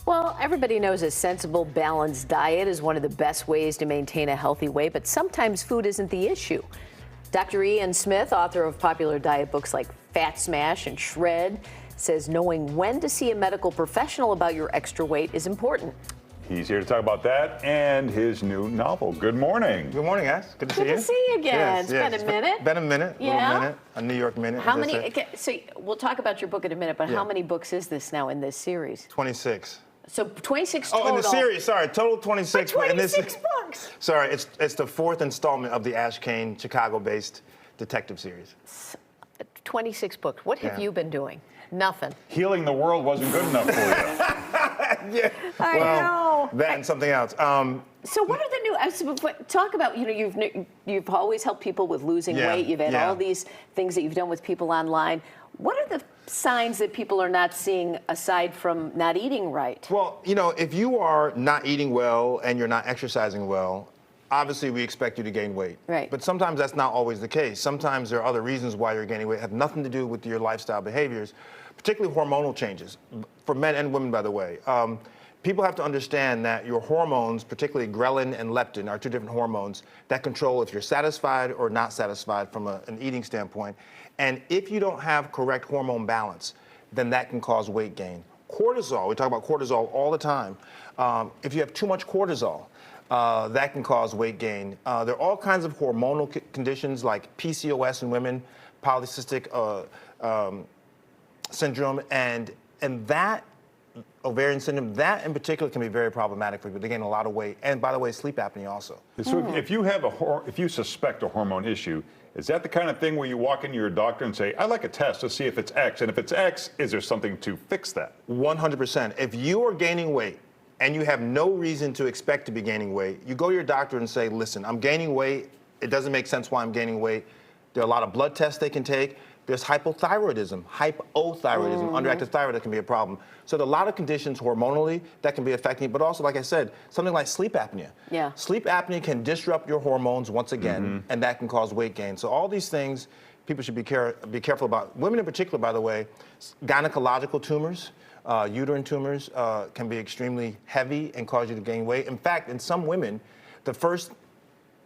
Well, everybody knows a sensible, balanced diet is one of the best ways to maintain a healthy weight, but sometimes food isn't the issue. Dr. Ian Smith, author of popular diet books like Fat Smash and Shred, says knowing when to see a medical professional about your extra weight is important. He's here to talk about that and his new novel. Good morning. Good morning, Ashe. Good to see you. Good to see you again. Yes, It's yes. been a minute. Been a minute, Yeah. little minute, a New York minute. How as they many? say. Okay, so we'll talk about your book in a minute, but Yeah. how many books is this now in this series? 26. 26. So 26 total. Oh, in the series, sorry, total 26. But in this- 26 books. Sorry, it's the fourth installment of the Ashe Cayne Chicago-based detective series. 26 books. What have Yeah. you been doing? Nothing. Healing the world wasn't good enough for you. Yeah. I know. That and something else. So what are the new? Talk about you've always helped people with losing Yeah, weight. You've had yeah. all these things that you've done with people online. What are the signs that people are not seeing aside from not eating right? Well, if you are not eating well and you're not exercising well, obviously we expect you to gain weight. Right. But sometimes that's not always the case. Sometimes there are other reasons why you're gaining weight. Have nothing to do with your lifestyle behaviors, particularly hormonal changes, for men and women, by the way. People have to understand that your hormones, particularly ghrelin and leptin, are two different hormones that control if you're satisfied or not satisfied from an eating standpoint. And if you don't have correct hormone balance, then that can cause weight gain. Cortisol, we talk about cortisol all the time. If you have too much cortisol, that can cause weight gain. There are all kinds of hormonal conditions like PCOS in women, polycystic syndrome, and that ovarian syndrome, that in particular can be very problematic for people. They gain a lot of weight. And by the way, sleep apnea also. So if you suspect a hormone issue, is that the kind of thing where you walk into your doctor and say, I'd like a test to see if it's X, and if it's X, is there something to fix that? 100%. If you are gaining weight and you have no reason to expect to be gaining weight, you go to your doctor and say, listen, I'm gaining weight. It doesn't make sense why I'm gaining weight. There are a lot of blood tests they can take. There's hypothyroidism, underactive thyroid that can be a problem. So there are a lot of conditions hormonally that can be affecting, but also, like I said, something like sleep apnea. Yeah. Sleep apnea can disrupt your hormones once again, and that can cause weight gain. So all these things people should be careful about. Women in particular, by the way, gynecological tumors, uterine tumors can be extremely heavy and cause you to gain weight. In fact, in some women, the first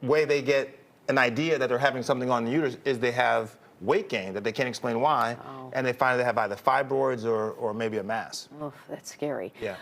way they get an idea that they're having something on the uterus is they have weight gain that they can't explain why, and they find they have either fibroids or maybe a mass. Oh, that's scary. Yeah.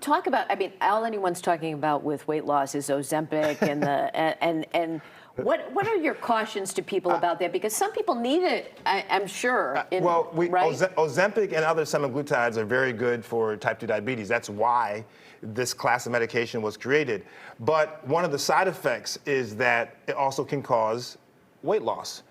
Talk about, all anyone's talking about with weight loss is Ozempic and what are your cautions to people about that? Because some people need it, I'm sure. Right? Ozempic and other semaglutides are very good for type 2 diabetes. That's why this class of medication was created. But one of the side effects is that it also can cause weight loss.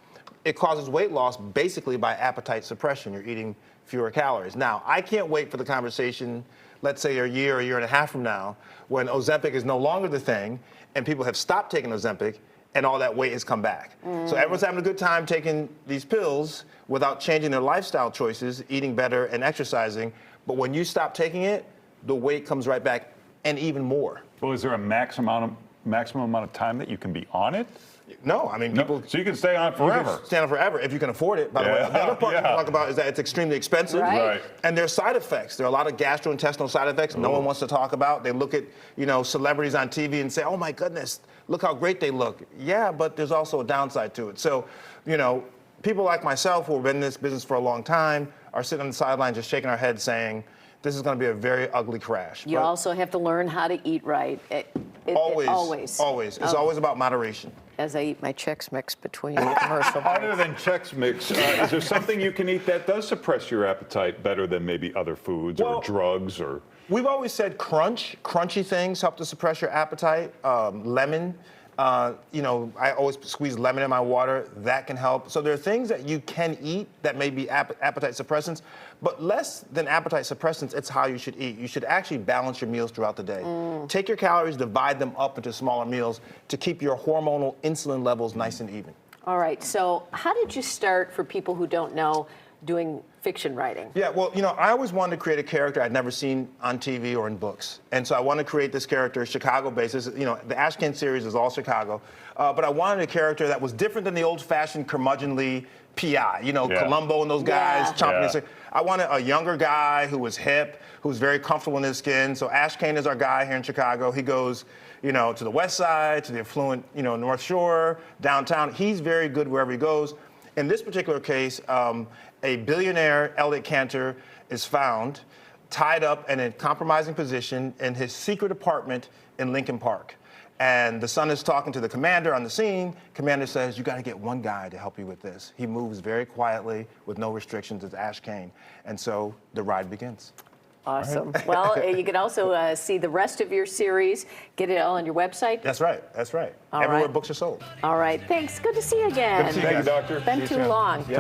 It causes weight loss basically by appetite suppression. You're eating fewer calories. Now, I can't wait for the conversation, let's say a year and a half from now, when Ozempic is no longer the thing and people have stopped taking Ozempic and all that weight has come back. So everyone's having a good time taking these pills without changing their lifestyle choices, eating better and exercising. But when you stop taking it, the weight comes right back and even more. Well, is there a maximum amount of time that you can be on it? No, people. So you can stay on it forever. You can stay on it forever if you can afford it. By the way, the other part people talk about is that it's extremely expensive, Right. And there are side effects. There are a lot of gastrointestinal side effects no one wants to talk about. They look at celebrities on TV and say, "Oh my goodness, look how great they look." Yeah, but there's also a downside to it. So, people like myself who have been in this business for a long time are sitting on the sidelines just shaking our heads saying, this is going to be a very ugly crash. You also have to learn how to eat right. Always. It's always about moderation. As I eat my Chex Mix between commercial breaks. Other than Chex Mix, is there something you can eat that does suppress your appetite better than maybe other foods or drugs or? We've always said crunchy things help to suppress your appetite. Lemon, I always squeeze lemon in my water. That can help. So there are things that you can eat that may be appetite suppressants, but less than appetite suppressants, it's how you should eat. You should actually balance your meals throughout the day. Take your calories, divide them up into smaller meals to keep your hormonal insulin levels nice and even. All right, so how did you start, for people who don't know, doing fiction writing? Yeah, well, I always wanted to create a character I'd never seen on TV or in books. And so I wanted to create this character, Chicago-based. The Ashe Cayne series is all Chicago. But I wanted a character that was different than the old-fashioned curmudgeonly PI, Columbo and those guys chomping his. I wanted a younger guy who was hip, who was very comfortable in his skin. So Ashe Cayne is our guy here in Chicago. He goes, to the West Side, to the affluent, North Shore, downtown. He's very good wherever he goes. In this particular case, a billionaire, Elliot Cantor, is found tied up in a compromising position in his secret apartment in Lincoln Park. And the son is talking to the commander on the scene. Commander says, you got to get one guy to help you with this. He moves very quietly with no restrictions. It's Ashe Cayne. And so the ride begins. Awesome. Right. Well, you can also see the rest of your series. Get it all on your website. That's right. That's right. Everywhere books are sold. All right. Thanks. Good to see you again. Good to see you, Doctor. Been too long. Yep.